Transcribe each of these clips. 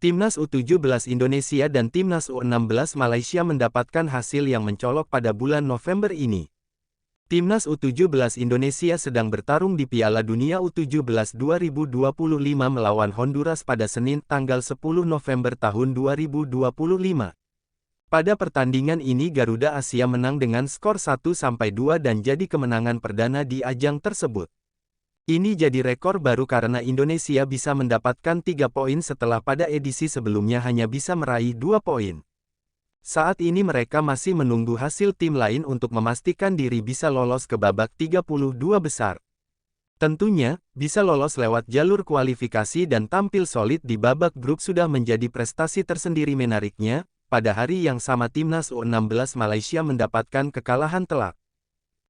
Timnas U17 Indonesia dan Timnas U16 Malaysia mendapatkan hasil yang mencolok pada bulan November ini. Timnas U17 Indonesia sedang bertarung di Piala Dunia U17 2025 melawan Honduras pada Senin tanggal 10 November tahun 2025. Pada pertandingan ini Garuda Asia menang dengan skor 1-2 dan jadi kemenangan perdana di ajang tersebut. Ini jadi rekor baru karena Indonesia bisa mendapatkan 3 poin setelah pada edisi sebelumnya hanya bisa meraih 2 poin. Saat ini mereka masih menunggu hasil tim lain untuk memastikan diri bisa lolos ke babak 32 besar. Tentunya, bisa lolos lewat jalur kualifikasi dan tampil solid di babak grup sudah menjadi prestasi tersendiri. Menariknya, pada hari yang sama Timnas U16 Malaysia mendapatkan kekalahan telak.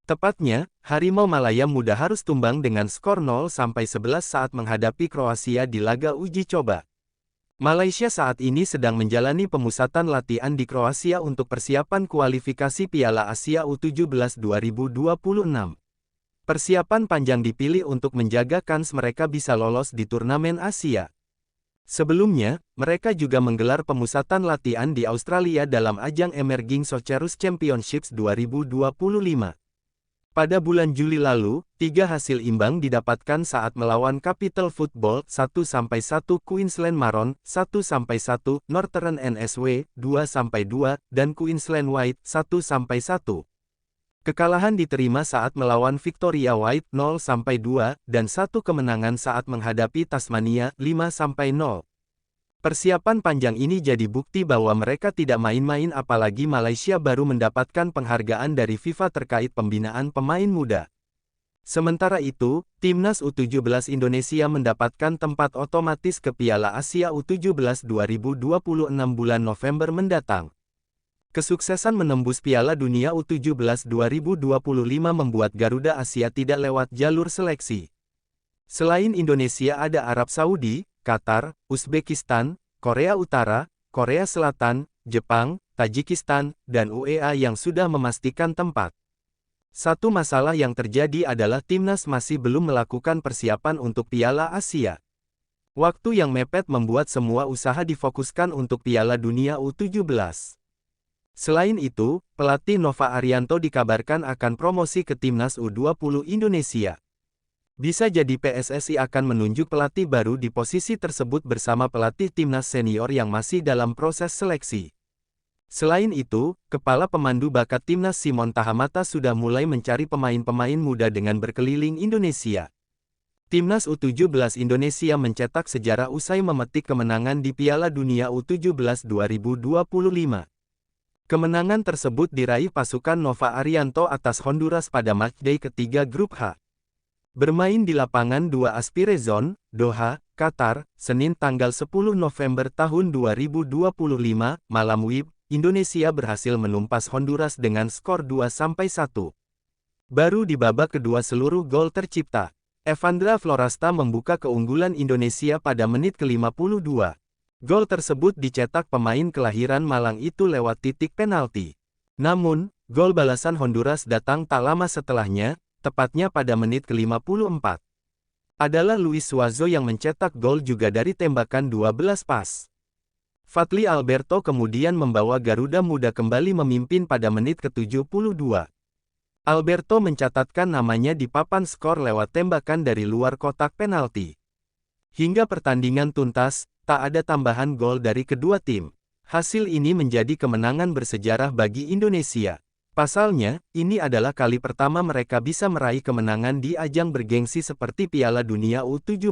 Tepatnya, Harimau Malaya Muda harus tumbang dengan skor 0-11 saat menghadapi Kroasia di laga uji coba. Malaysia saat ini sedang menjalani pemusatan latihan di Kroasia untuk persiapan kualifikasi Piala Asia U17 2026. Persiapan panjang dipilih untuk menjaga kans mereka bisa lolos di turnamen Asia. Sebelumnya, mereka juga menggelar pemusatan latihan di Australia dalam ajang Emerging Socceroos Championships 2025. Pada bulan Juli lalu, 3 hasil imbang didapatkan saat melawan Capital Football 1-1 Queensland Maroon 1-1 Northern NSW 2-2 dan Queensland White 1-1. Kekalahan diterima saat melawan Victoria White 0-2 dan 1 kemenangan saat menghadapi Tasmania 5-0. Persiapan panjang ini jadi bukti bahwa mereka tidak main-main apalagi Malaysia baru mendapatkan penghargaan dari FIFA terkait pembinaan pemain muda. Sementara itu, Timnas U17 Indonesia mendapatkan tempat otomatis ke Piala Asia U17 2026 bulan November mendatang. Kesuksesan menembus Piala Dunia U17 2025 membuat Garuda Asia tidak lewat jalur seleksi. Selain Indonesia ada Arab Saudi, Qatar, Uzbekistan, Korea Utara, Korea Selatan, Jepang, Tajikistan, dan UEA yang sudah memastikan tempat. Satu masalah yang terjadi adalah timnas masih belum melakukan persiapan untuk Piala Asia. Waktu yang mepet membuat semua usaha difokuskan untuk Piala Dunia U17. Selain itu, pelatih Nova Arianto dikabarkan akan promosi ke Timnas U20 Indonesia. Bisa jadi PSSI akan menunjuk pelatih baru di posisi tersebut bersama pelatih timnas senior yang masih dalam proses seleksi. Selain itu, Kepala Pemandu Bakat Timnas Simon Tahamata sudah mulai mencari pemain-pemain muda dengan berkeliling Indonesia. Timnas U17 Indonesia mencetak sejarah usai memetik kemenangan di Piala Dunia U17 2025. Kemenangan tersebut diraih pasukan Nova Arianto atas Honduras pada matchday ketiga Grup H. Bermain di lapangan 2 Aspire-Zone, Doha, Qatar, Senin tanggal 10 November tahun 2025, malam WIB, Indonesia berhasil menumpas Honduras dengan skor 2-1. Baru di babak kedua seluruh gol tercipta. Evandra Florasta membuka keunggulan Indonesia pada menit ke-52. Gol tersebut dicetak pemain kelahiran Malang itu lewat titik penalti. Namun, gol balasan Honduras datang tak lama setelahnya, tepatnya pada menit ke-54. Adalah Luis Suazo yang mencetak gol juga dari tembakan 12 pas. Fadly Alberto kemudian membawa Garuda Muda kembali memimpin pada menit ke-72. Alberto mencatatkan namanya di papan skor lewat tembakan dari luar kotak penalti. Hingga pertandingan tuntas, tak ada tambahan gol dari kedua tim. Hasil ini menjadi kemenangan bersejarah bagi Indonesia. Pasalnya, ini adalah kali pertama mereka bisa meraih kemenangan di ajang bergengsi seperti Piala Dunia U17.